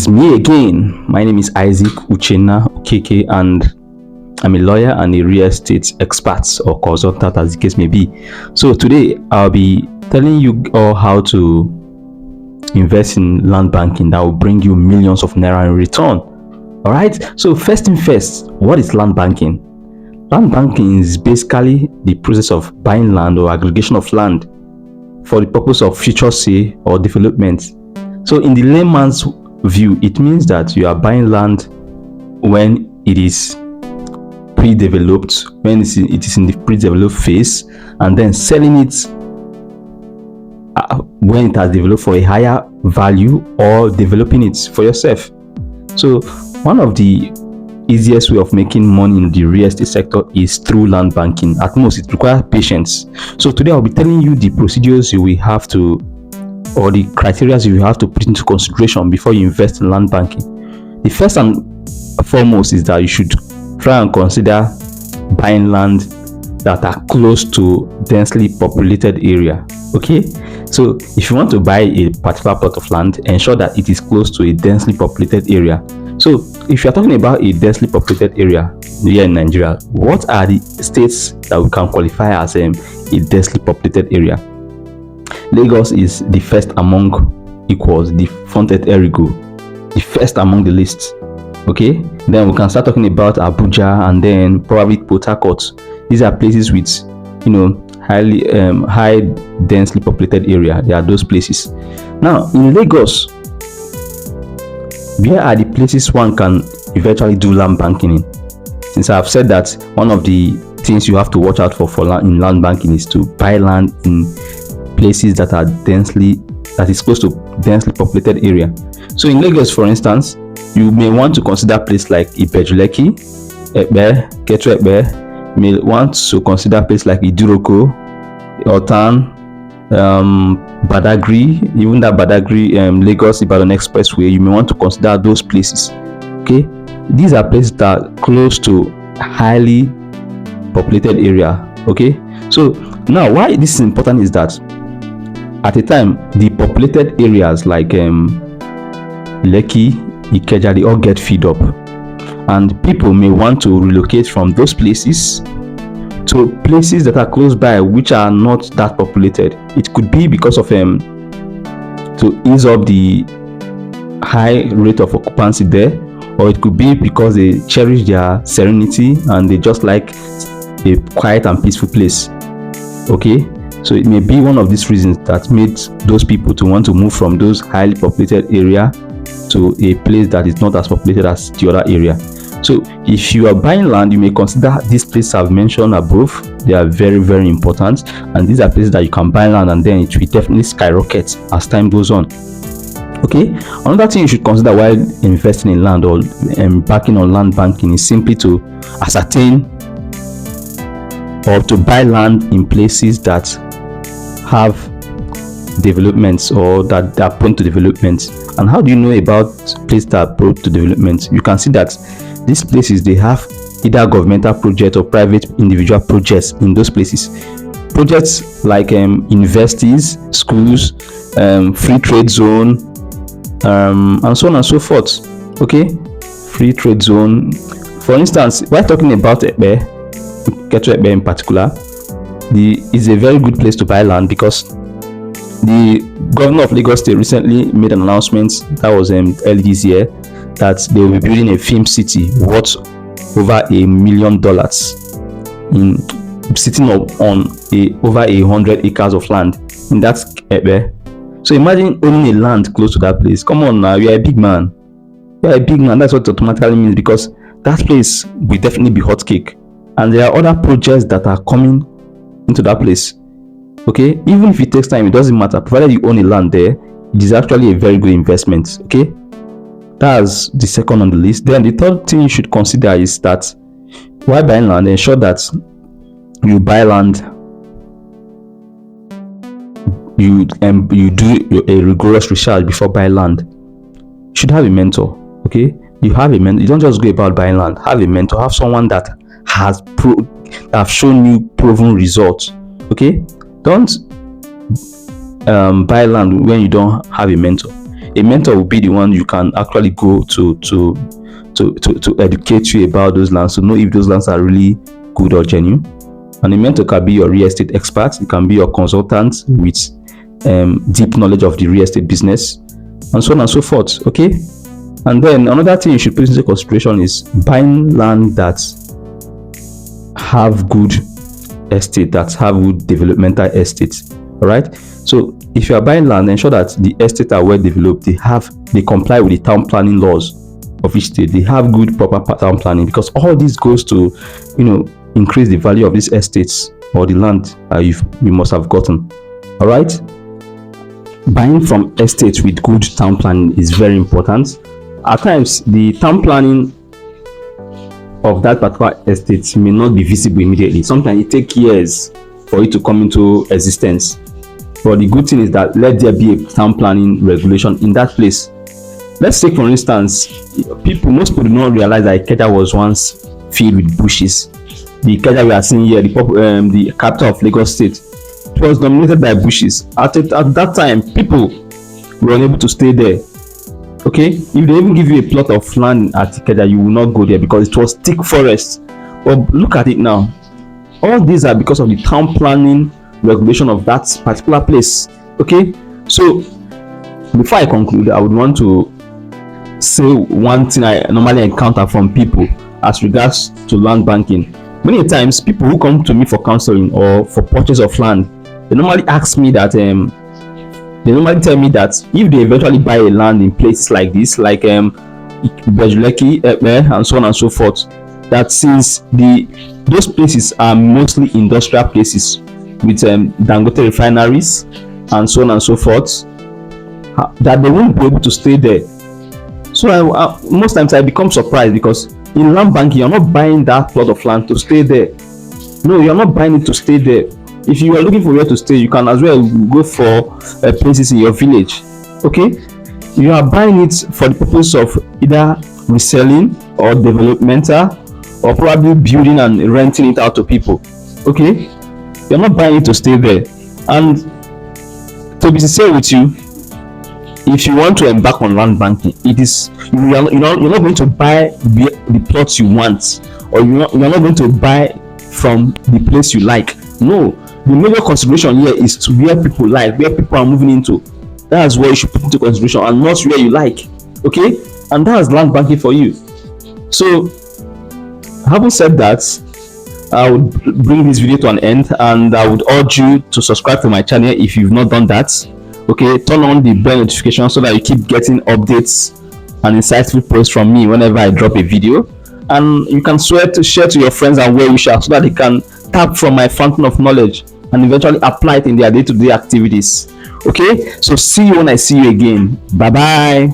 is me again. My name is Isaac Uchenna Okeke, and I'm a lawyer and a real estate expert or consultant, as the case may be. So today I'll be telling you all how to invest in land banking that will bring you millions of naira in return. All right. So first thing first, what is land banking? Land banking is basically the process of buying land or aggregation of land for the purpose of future sale or development. So in the layman's view, it means that you are buying land when it is pre-developed, when it is in the pre-developed phase, and then selling it when it has developed for a higher value, or developing it for yourself. So one of the easiest way of making money in the real estate sector is through land banking. At most, it requires patience. So today I'll be telling you the procedures you will have to, or the criteria you will have to put into consideration before you invest in land banking. The first and foremost is that you should try and consider buying land that are close to densely populated area. Okay, so if you want to buy a particular plot of land, ensure that it is close to a densely populated area. So if you're talking about a densely populated area here in Nigeria, what are the states that we can qualify as a densely populated area? Lagos is the first among equals, the fronted ergo, the first among the list. Okay, then we can start talking about Abuja and then probably Port Harcourt. These are places with, highly high densely populated area. There are those places. Now in Lagos, where are the places one can eventually do land banking in? Since I've said that one of the things you have to watch out for in land banking is to buy land in places that is close to densely populated area. So in Lagos, for instance, you may want to consider places like Ibeju-Lekki, Epe, Ketu-Epe. You may want to consider places like Iduroko, Otan, Badagry, even that Badagry Lagos Ibadan Expressway. You may want to consider those places. Okay, these are places that are close to highly populated area. Okay, so now why this is important is that at a time the populated areas like Lekki, Ikeja, they all get filled up, and people may want to relocate from those places to places that are close by which are not that populated. It could be because of to ease up the high rate of occupancy there, or it could be because they cherish their serenity and they just like a quiet and peaceful place. Okay, so it may be one of these reasons that made those people to want to move from those highly populated area to a place that is not as populated as the other area. So if you are buying land, you may consider these places I've mentioned above. They are very, very important, and these are places that you can buy land and then it will definitely skyrocket as time goes on. Okay, another thing you should consider while investing in land or embarking on land banking is simply to ascertain or to buy land in places that have developments or that are prone to development. And how do you know about places that are prone to development? You can see that these places, they have either governmental projects or private individual projects in those places. Projects like universities, schools, free trade zone, and so on and so forth. Okay, free trade zone. For instance, we're talking about Ketu-Epe in particular. Is a very good place to buy land because the governor of Lagos State recently made an announcement that was early this year that they will be building a film city worth over $1 million in sitting on over 100 acres of land in that Epe. So imagine owning a land close to that place. Come on now, you are a big man. You are a big man. That's what it automatically means, because that place will definitely be hot cake. And there are other projects that are coming into that place. Okay, even if it takes time, it doesn't matter, provided you own a land there. It is actually a very good investment. Okay, that's the second on the list. Then the third thing you should consider is that while buying land, ensure that you buy land, you do a rigorous research before buying land. You should have a mentor. Okay, you have a mentor. You don't just go about buying land. Have a mentor. Have someone that have shown you proven results. Okay, don't buy land when you don't have a mentor. a mentor will be the one you can actually go to educate you about those lands, to know if those lands are really good or genuine. And a mentor can be your real estate expert, it can be your consultant with deep knowledge of the real estate business, and so on and so forth. Okay. And then another thing you should put into consideration is buying land that have good estate, that have good developmental estates. All right. So if you are buying land, ensure that the estates are well developed. They comply with the town planning laws of each state. They have good proper town planning, because all this goes to, increase the value of these estates or the land you must have gotten. All right. Buying from estates with good town planning is very important. At times, the town planning of that particular estate may not be visible immediately. Sometimes it takes years for it to come into existence. But the good thing is that let there be a town planning regulation in that place. Let's take, for instance, most people do not realize that Ikeja was once filled with bushes. The Ikeja we are seeing here, the capital of Lagos State, it was dominated by bushes. At that time, people were unable to stay there. Okay, if they even give you a plot of land at Ikeja, you will not go there because it was thick forest. But look at it now. All these are because of the town planning regulation of that particular place. Okay, so before I conclude, I would want to say one thing I normally encounter from people as regards to land banking. Many times, people who come to me for counseling or for purchase of land, they normally ask me that they normally tell me that if they eventually buy a land in places like this, like Bejuleki, and so on and so forth, that since those places are mostly industrial places with Dangote refineries and so on and so forth, that they won't be able to stay there. So most times I become surprised, because in land banking, you're not buying that plot of land to stay there. No, you're not buying it to stay there. If you are looking for where to stay, you can as well go for places in your village. Okay, you are buying it for the purpose of either reselling or developmental, or probably building and renting it out to people. Okay, you're not buying it to stay there. And to be sincere with you, if you want to embark on land banking, you're not going to buy the plots you want, or you're not going to buy from the place you like. No, the major consideration here is to where people like, where people are moving into. That's what you should put into consideration, and not where you like. Okay, and that's land banking for you. So, having said that, I would bring this video to an end, and I would urge you to subscribe to my channel if you've not done that. Okay, turn on the bell notification so that you keep getting updates and insightful posts from me whenever I drop a video. And you can swear to share to your friends and well-wishers so that they can tap from my fountain of knowledge and eventually apply it in their day-to-day activities. Okay, so see you when I see you again. Bye bye.